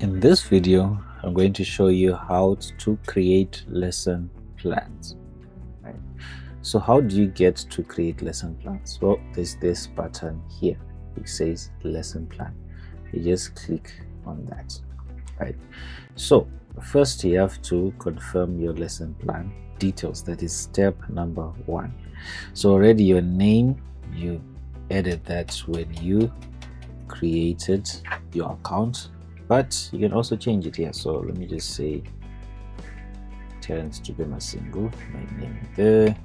In this video, I'm going to show you how to create lesson plans. Right? So how do you get to create lesson plans? Well, there's this button here which says lesson plan. You just click on that. Right? So first you have to confirm your lesson plan details. That is step number 1. So already your name, you added that when you created your account, but you can also change it here. So let me just say Terence Single, my name there,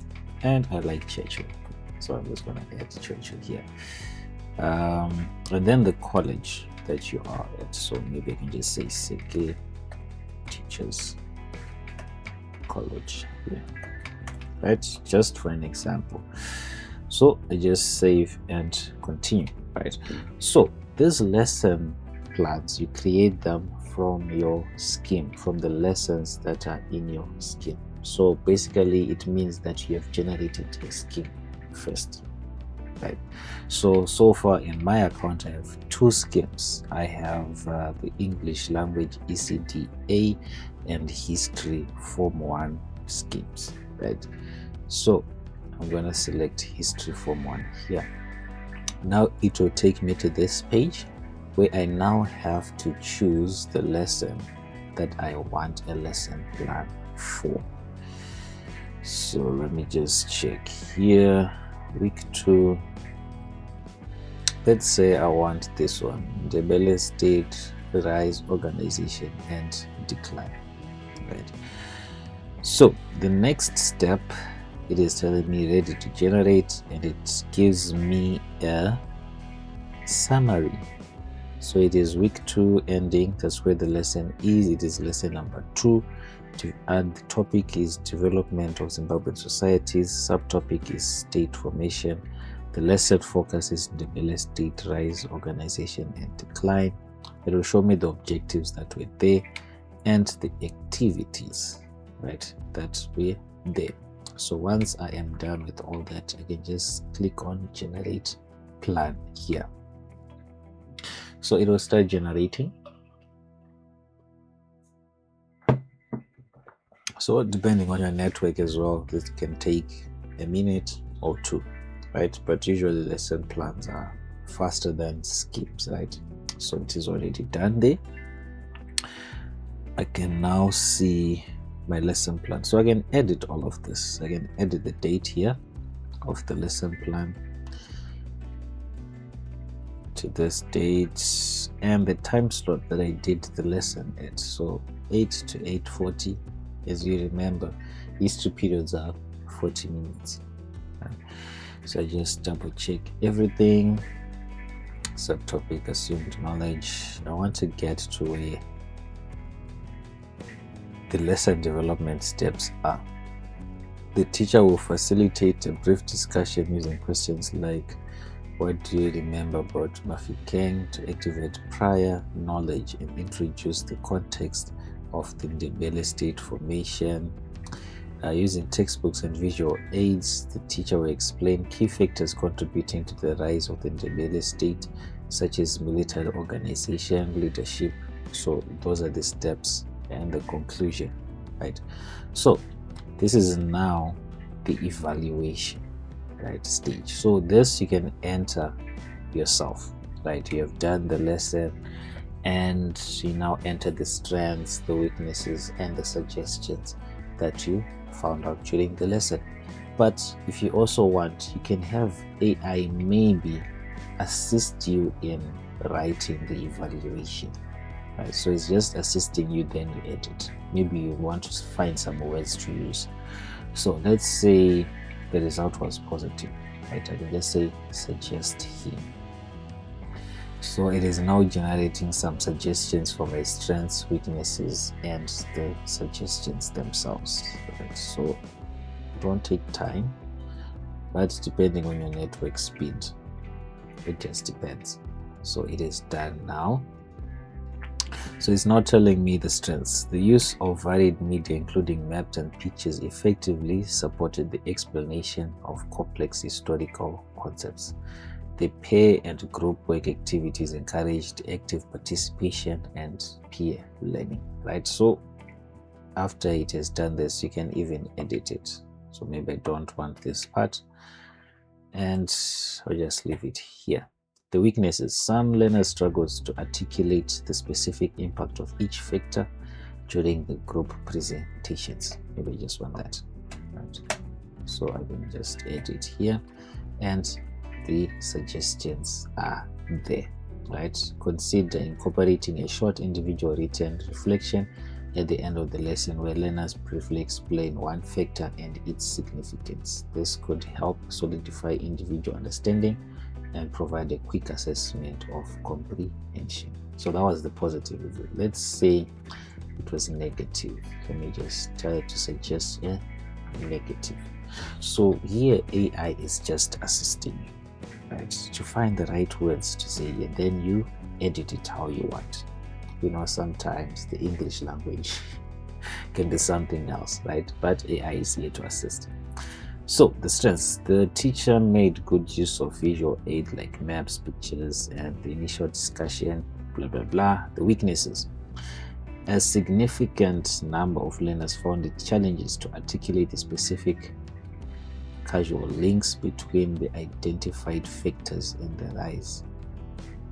and I like Churchill, so I'm just gonna add Churchill here. And then the college that you are at, so maybe I can just say Seke Teachers College here, right? Just for an example. So I just save and continue, right? So this lesson plans, you create them from your scheme, from the lessons that are in your scheme. So basically it means that you have generated a scheme first, right? So far in my account I have 2 schemes. I have the English language ECD-A and history Form 1 schemes, right? So I'm going to select history Form 1 here. Now it will take me to this page where I now have to choose the lesson that I want a lesson plan for. So let me just check here. Week 2. Let's say I want this one, Ndebele State Rise, Organization and Decline. Right. So the next step, it is telling me ready to generate, and it gives me a summary. So it is week 2 ending, that's where the lesson is. It is lesson number 2, and the topic is development of Zimbabwean societies. Subtopic is state formation. The lesson focus is Ndebele State Rise, Organization and Decline. It will show me the objectives that were there and the activities, right, that were there. So once I am done with all that, I can just click on generate plan here. So it will start generating. So depending on your network as well, this can take a minute or 2, right? But usually lesson plans are faster than schemes, right? So it is already done there. I can now see my lesson plan. So I can edit all of this. I can edit the date here of the lesson plan to this date and the time slot that I did the lesson at. So 8 to 8:40. As you remember, history periods are 40 minutes. So I just double check everything. Subtopic assumed knowledge. I want to get to where the lesson development steps are. The teacher will facilitate a brief discussion using questions like, what do you remember about Mafikeng, to activate prior knowledge and introduce the context of the Ndebele State formation. Using textbooks and visual aids, the teacher will explain key factors contributing to the rise of the Ndebele State, such as military organization, leadership. So those are the steps and the conclusion, right? So this is now the evaluation, right, stage. So this you can enter yourself, right? You have done the lesson and you now enter the strengths, the weaknesses and the suggestions that you found out during the lesson. But if you also want, you can have AI maybe assist you in writing the evaluation, right? So it's just assisting you, then you edit. Maybe you want to find some words to use. So let's say the result was positive, right? I can just say suggest here. So it is now generating some suggestions for my strengths, weaknesses and the suggestions themselves, right? So don't take time, but depending on your network speed, it just depends. So it is done now. So it's now telling me the strengths. The use of varied media, including maps and pictures, effectively supported the explanation of complex historical concepts. The pair and group work activities encouraged active participation and peer learning, right? So after it has done this, you can even edit it. So maybe I don't want this part, and I'll just leave it here. The weaknesses: some learners struggle to articulate the specific impact of each factor during the group presentations. Maybe I just want that, right? So I can just edit here, and the suggestions are there, right? Consider incorporating a short individual written reflection at the end of the lesson where learners briefly explain one factor and its significance. This could help solidify individual understanding and provide a quick assessment of comprehension. So that was the positive review. Let's say it was negative. Let me just try to suggest negative. So here AI is just assisting you, right, to find the right words to say, and then you edit it how you want. You know, sometimes the English language can be something else, right? But AI is here to assist. So the strengths: the teacher made good use of visual aid like maps, pictures, and the initial discussion, blah, blah, blah. The weaknesses: a significant number of learners found it challenges to articulate the specific causal links between the identified factors in the rise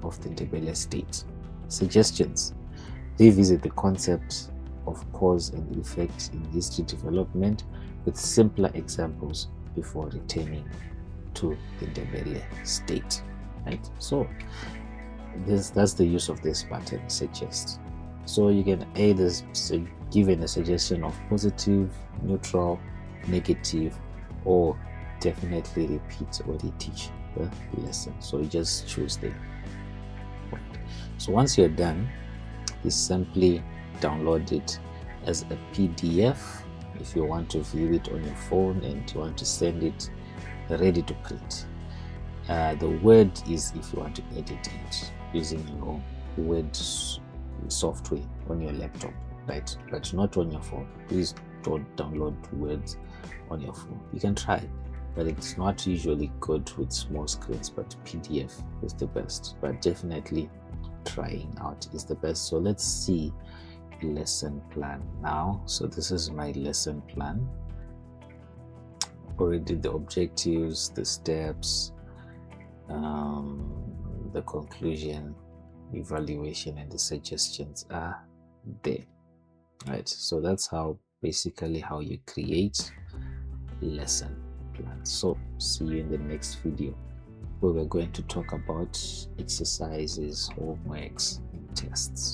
of the Ndebele state. Suggestions: revisit the concept of cause and effect in history development with simpler examples before returning to the Ndebele state, right? So that's the use of this button, suggest. So you can either give a suggestion of positive, neutral, negative, or definitely repeat or reteach the lesson. So you just choose there. So once you're done, you simply download it as a PDF if you want to view it on your phone and you want to send it ready to print. The Word is if you want to edit it using your Word software on your laptop, right? But not on your phone. Please don't download Words on your phone. You can try, but it's not usually good with small screens, but PDF is the best. But definitely trying out is the best. So let's see lesson plan now. So this is my lesson plan. Already the objectives, the steps, the conclusion, evaluation, and the suggestions are there, right? So that's how basically how you create lesson plans. So see you in the next video where we're going to talk about exercises, homeworks, and tests.